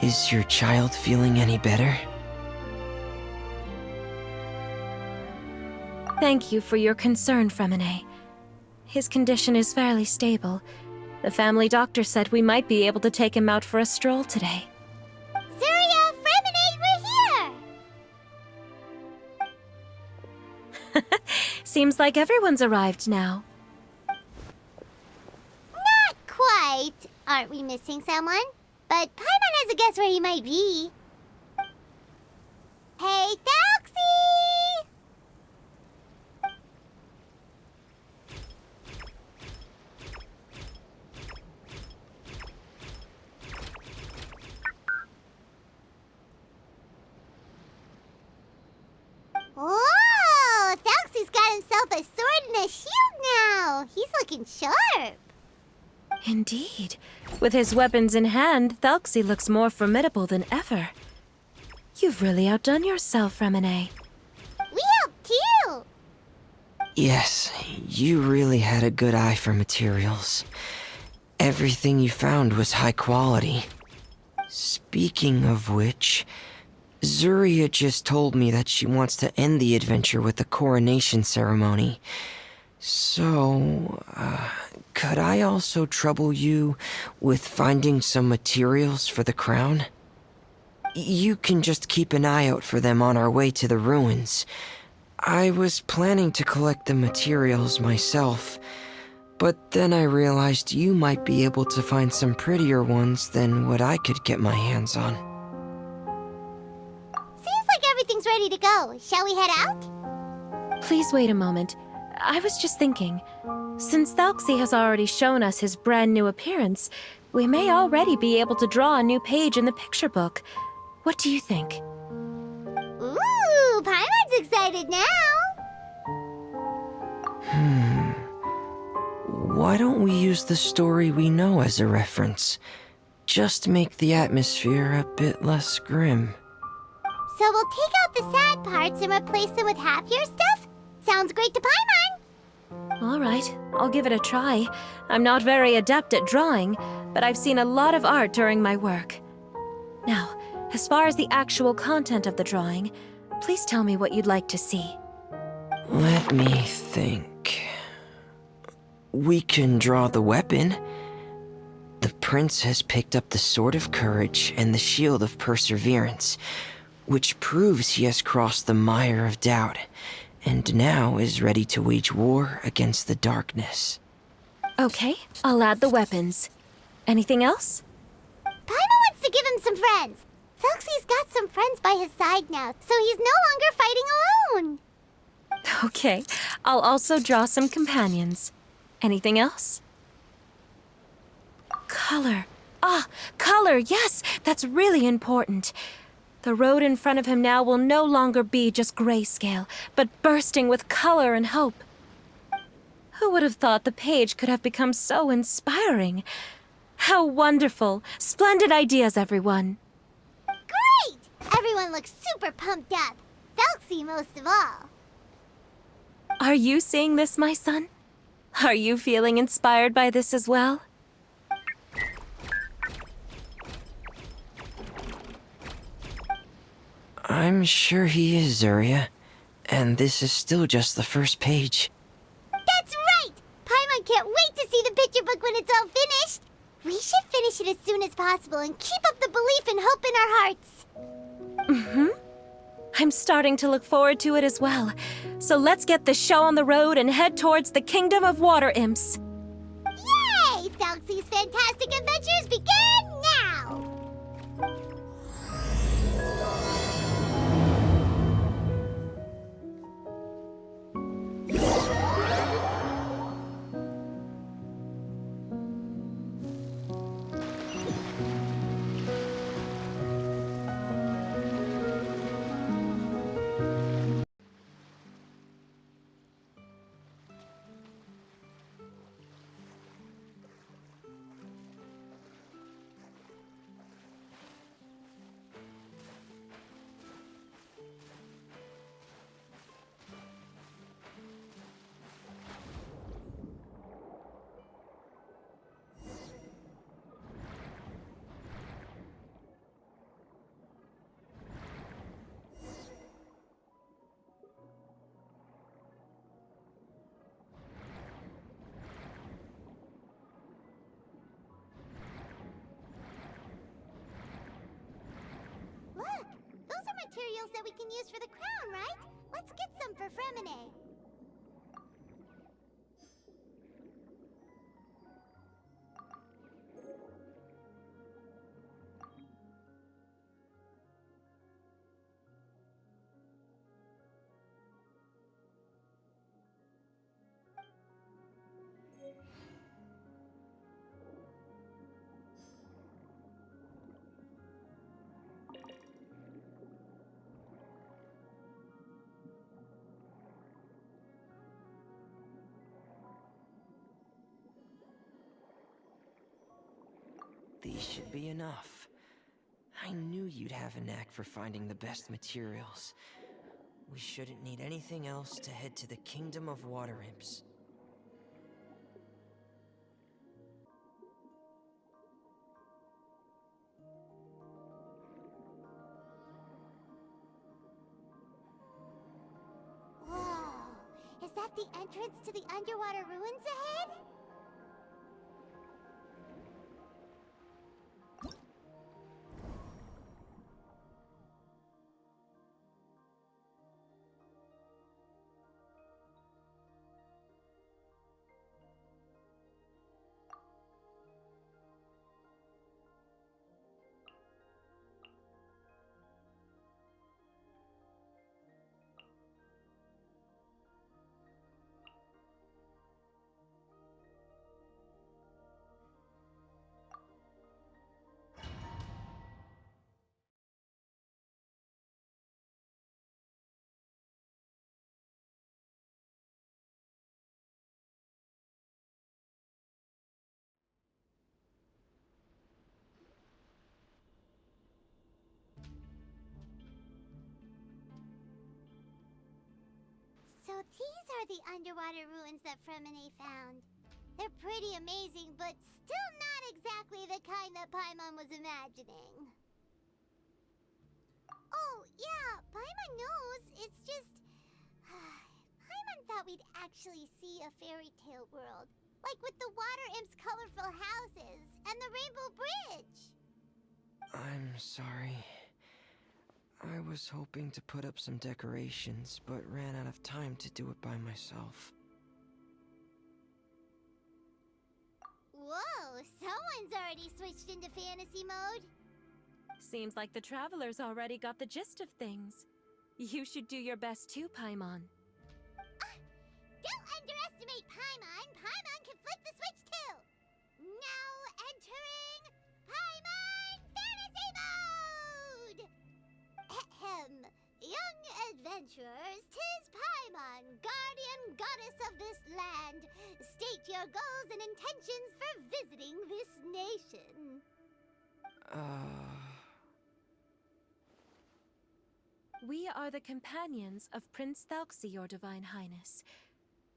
Is your child feeling any better? Thank you for your concern, Fremine. His condition is fairly stable. The family doctor said we might be able to take him out for a stroll today. Zuria, Fremine, we're here! Seems like everyone's arrived now. Not quite. Aren't we missing someone? But Paimon has a guess where he might be. Hey, Thalxie! Whoa! Thalxie's got himself a sword and a shield now! He's looking sharp! Indeed. With his weapons in hand, Thalxie looks more formidable than ever. You've really outdone yourself, Fremine. We helped too! Yes, you really had a good eye for materials. Everything you found was high quality. Speaking of which, Zuria just told me that she wants to end the adventure with the coronation ceremony. So, could I also trouble you with finding some materials for the crown? You can just keep an eye out for them on our way to the ruins. I was planning to collect the materials myself, but then I realized you might be able to find some prettier ones than what I could get my hands on. Seems like everything's ready to go. Shall we head out? Please wait a moment. I was just thinking, since Thalxie has already shown us his brand new appearance, we may already be able to draw a new page in the picture book. What do you think? Ooh, Paimon's excited now! Why don't we use the story we know as a reference? Just make the atmosphere a bit less grim. So we'll take out the sad parts and replace them with happier stuff? Sounds great to Paimon! All right, I'll give it a try. I'm not very adept at drawing, but I've seen a lot of art during my work. Now, as far as the actual content of the drawing, please tell me what you'd like to see. Let me think. We can draw the weapon. The prince has picked up the Sword of Courage and the Shield of Perseverance, which proves he has crossed the mire of doubt, and now is ready to wage war against the darkness. Okay, I'll add the weapons. Anything else? Paimon wants to give him some friends. Thalxie's got some friends by his side now, so he's no longer fighting alone. Okay, I'll also draw some companions. Anything else? Color. Ah, color, yes! That's really important. The road in front of him now will no longer be just grayscale, but bursting with color and hope. Who would have thought the page could have become so inspiring? How wonderful! Splendid ideas, everyone! Great! Everyone looks super pumped up. Thalxie most of all. Are you seeing this, my son? Are you feeling inspired by this as well? I'm sure he is, Zuria. And this is still just the first page. That's right! Paimon can't wait to see the picture book when it's all finished. We should finish it as soon as possible and keep up the belief and hope in our hearts. Mm-hmm. I'm starting to look forward to it as well. So let's get the show on the road and head towards the Kingdom of Water Imps. Yay! Thalxie's fantastic adventures begin now! materials that we can use for the crown, right? Let's get some for Fremine. These should be enough. I knew you'd have a knack for finding the best materials. We shouldn't need anything else to head to the Kingdom of Water Imps. Whoa! Is that the entrance to the underwater ruins ahead? So these are the underwater ruins that Fremine found. They're pretty amazing, but still not exactly the kind that Paimon was imagining. Oh, yeah, Paimon knows. It's just... Paimon thought we'd actually see a fairy tale world. Like with the water imps' colorful houses and the rainbow bridge. I'm sorry. I was hoping to put up some decorations, but ran out of time to do it by myself. Whoa, someone's already switched into fantasy mode. Seems like the travelers already got the gist of things. You should do your best too, Paimon. Don't underestimate Paimon. Paimon can flip the switch too. Now entering Paimon Fantasy Mode! Ahem. Young adventurers, 'tis Paimon, guardian goddess of this land. State your goals and intentions for visiting this nation. We are the companions of Prince Thalxi, your Divine Highness.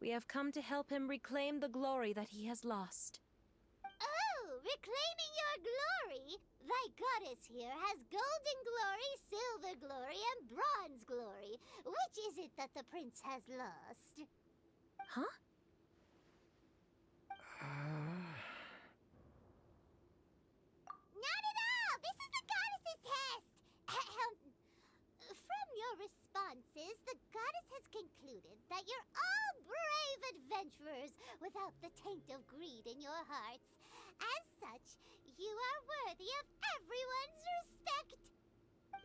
We have come to help him reclaim the glory that he has lost. Oh, reclaiming your glory! Thy goddess here has golden glory, silver glory, and bronze glory. Which is it that the prince has lost? Huh? Not at all! This is the goddess's test! Ahem. From your responses, the goddess has concluded that you're all brave adventurers without the taint of greed in your hearts. As such, you are worthy of everyone's respect.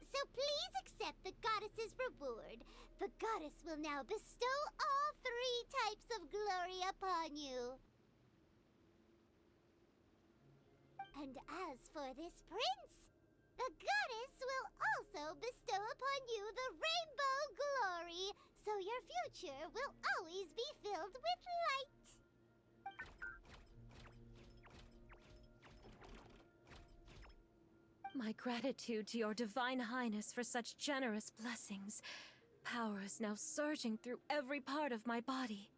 So please accept the goddess's reward. The goddess will now bestow all 3 types of glory upon you. And as for this prince, the goddess will also bestow upon you the rainbow glory, so your future will always be filled with light. My gratitude to your Divine Highness for such generous blessings. Power is now surging through every part of my body.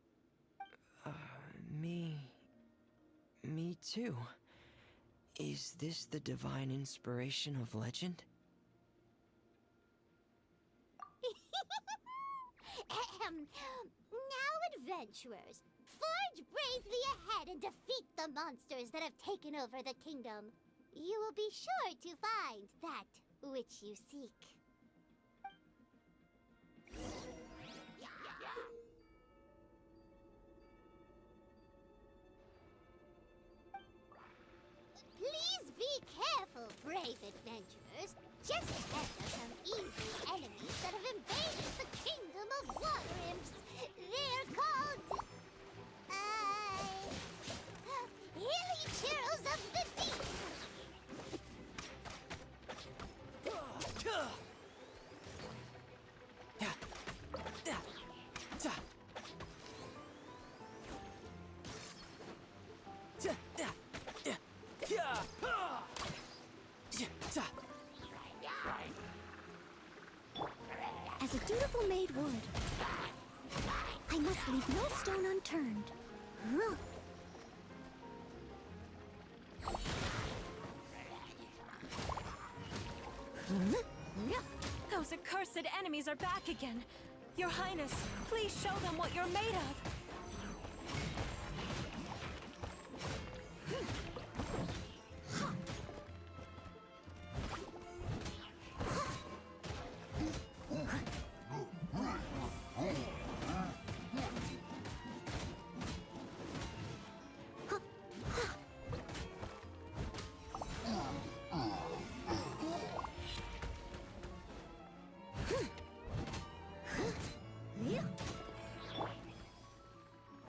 Me too. Is this the divine inspiration of legend? Ahem. Now, adventurers, forge bravely ahead and defeat the monsters that have taken over the kingdom. You will be sure to find that which you seek. adventurers, just ahead are some evil enemies that have invaded the kingdom of water imps. They're called... Hilly Churls of the Deep! As a dutiful maid would, I must leave no stone unturned. Those accursed enemies are back again. Your Highness, please show them what you're made of.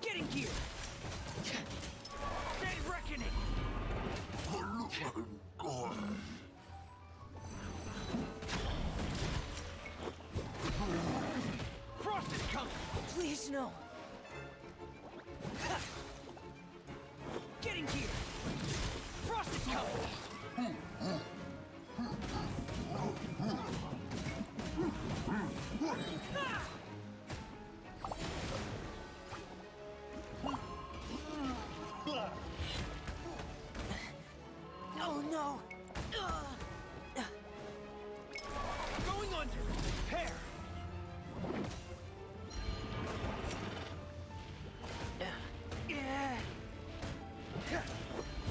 Getting gear! Day reckoning! Frost is coming! Please, no! Getting gear! Frost is coming! Oh no! Going under! Hair!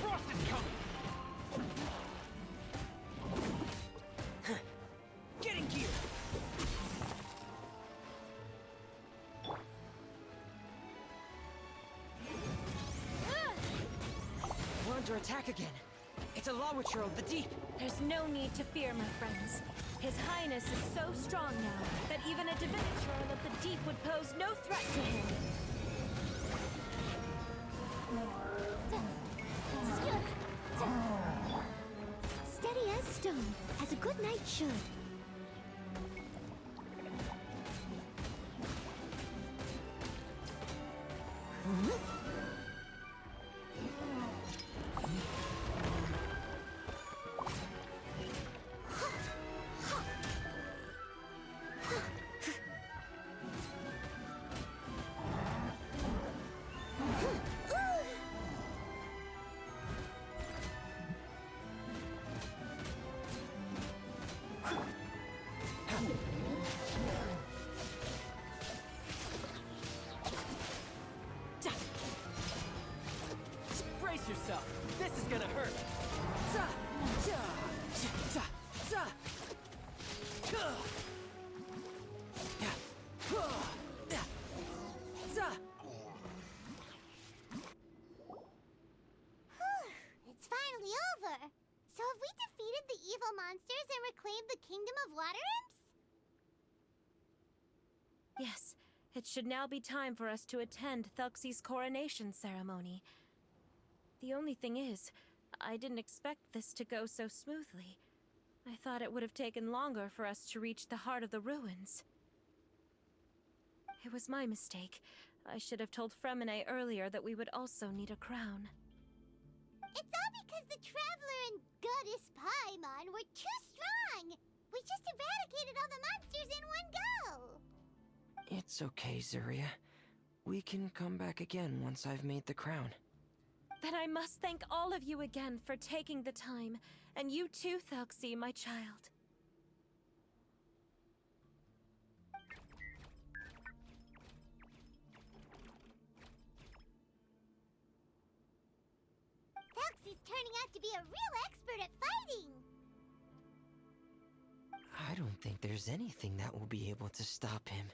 Frost is coming! Getting gear! We're under attack again. It's a Lawitcher of the Deep. There's no need to fear, my friends. His Highness is so strong now that even a Divinity of the Deep would pose no threat to him. Steady as stone, as a good knight should. Brace yourself. This is gonna hurt. It's finally over! So have we defeated the evil monsters and reclaimed the kingdom of water imps? Yes, it should now be time for us to attend Thuxie's coronation ceremony. The only thing is, I didn't expect this to go so smoothly. I thought it would have taken longer for us to reach the heart of the ruins. It was my mistake. I should have told Fremine earlier that we would also need a crown. It's all because the Traveler and Goddess Paimon were too strong! We just eradicated all the monsters in one go! It's okay, Zuria. We can come back again once I've made the crown. Then I must thank all of you again for taking the time, and you too, Thuxie, my child. Thuxie's turning out to be a real expert at fighting! I don't think there's anything that will be able to stop him.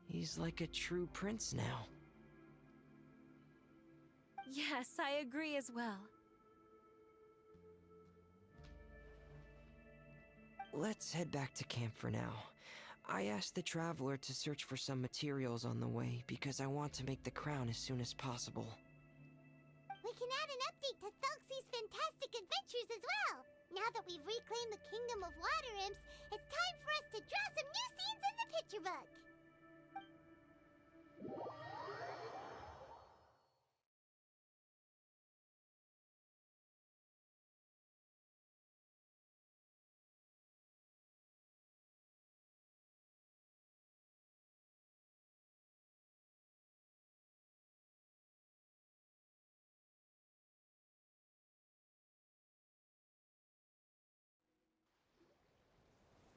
He's like a true prince now. Yes, I agree as well. let's head back to camp for now. I asked the traveler to search for some materials on the way because I want to make the crown as soon as possible. We can add an update to Thelxie's fantastic adventures as well! Now that we've reclaimed the Kingdom of Water Imps, it's time for us to draw some new scenes in the picture book!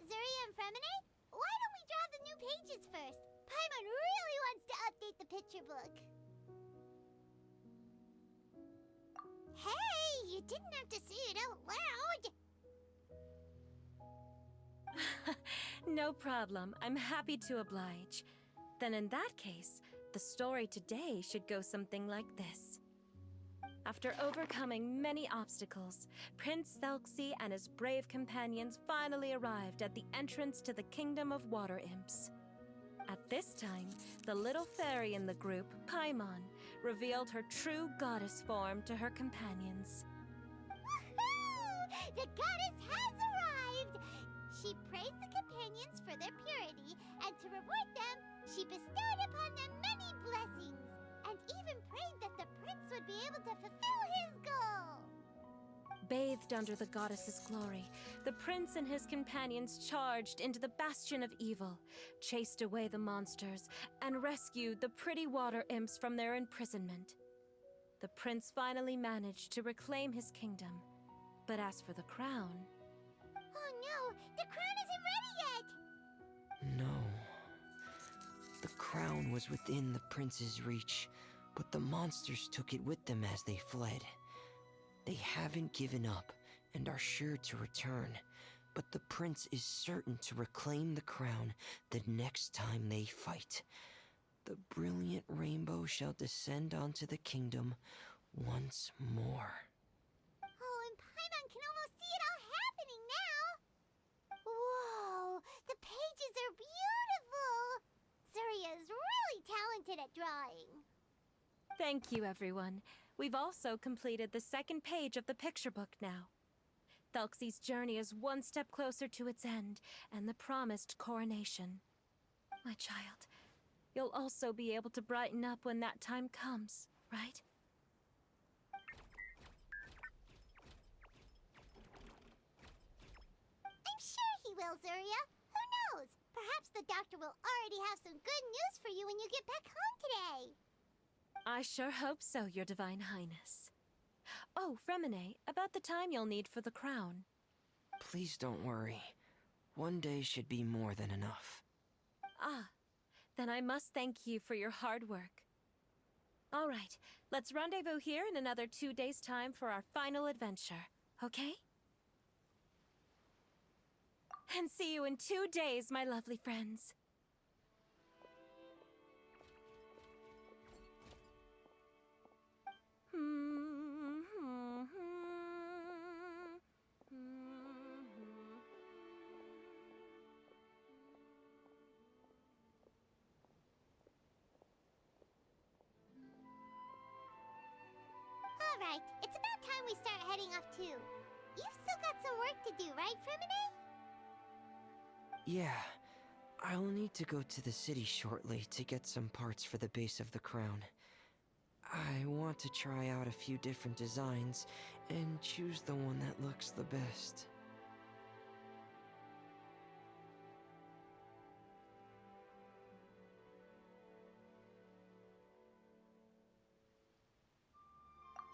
Zuria and Fremine, why don't we draw the new pages first? Paimon really wants to update the picture book. Hey, you didn't have to say it out loud. No problem. I'm happy to oblige. Then in that case, the story today should go something like this. After overcoming many obstacles, Prince Thelxie and his brave companions finally arrived at the entrance to the Kingdom of Water Imps. At this time, the little fairy in the group, Paimon, revealed her true goddess form to her companions. Woohoo! The goddess has arrived! She praised the companions for their purity, and to reward them, she bestowed upon them many blessings, and even prayed that the prince would be able to fulfill his goal! Bathed under the goddess's glory, the prince and his companions charged into the bastion of evil, chased away the monsters, and rescued the pretty water imps from their imprisonment. The prince finally managed to reclaim his kingdom, but as for the crown... Oh no! The crown isn't ready yet! No. The crown was within the prince's reach, but the monsters took it with them as they fled. They haven't given up and are sure to return, but the prince is certain to reclaim the crown the next time they fight. The brilliant rainbow shall descend onto the kingdom once more. Oh, and Paimon can almost see it all happening now! Whoa! The pages are beautiful! Zuria is really talented at drawing. Thank you, everyone. We've also completed the second page of the picture book now. Thelxie's journey is one step closer to its end, and the promised coronation. My child, you'll also be able to brighten up when that time comes, right? I'm sure he will, Zuria. Who knows? Perhaps the doctor will already have some good news for you when you get back home today. I sure hope so, Your Divine Highness. Oh, Fremine, about the time you'll need for the crown. Please don't worry. One day should be more than enough. Ah, then I must thank you for your hard work. All right, let's rendezvous here in another 2 days' time for our final adventure, okay? And see you in 2 days, my lovely friends. Alright, it's about time we start heading off too. You've still got some work to do, right, Fremine? Yeah, I'll need to go to the city shortly to get some parts for the base of the crown. I want to try out a few different designs and choose the one that looks the best.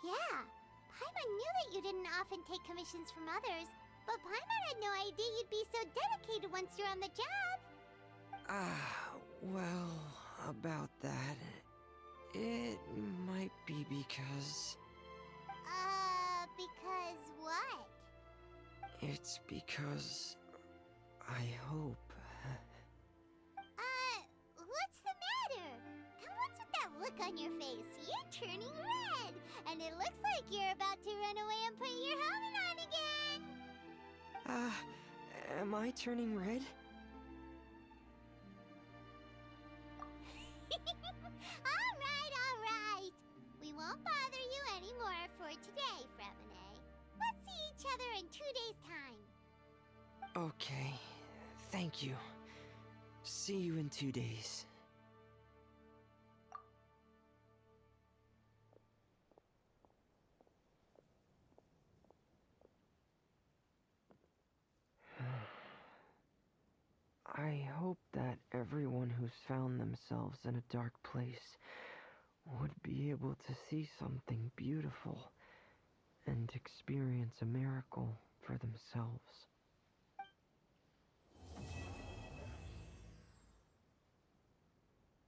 Yeah, Paimon knew that you didn't often take commissions from others, but Paimon had no idea you'd be so dedicated once you're on the job. Well, about that, it might be because... Because what? It's because... I hope... What's the matter? And what's with that look on your face? You're turning red, and it looks like you're about to run away and put your helmet on again. Am I turning red? All right. We won't bother you anymore for today, Fremine. Let's see each other in 2 days' time. Okay, thank you. See you in 2 days. I hope that everyone who's found themselves in a dark place would be able to see something beautiful and experience a miracle for themselves.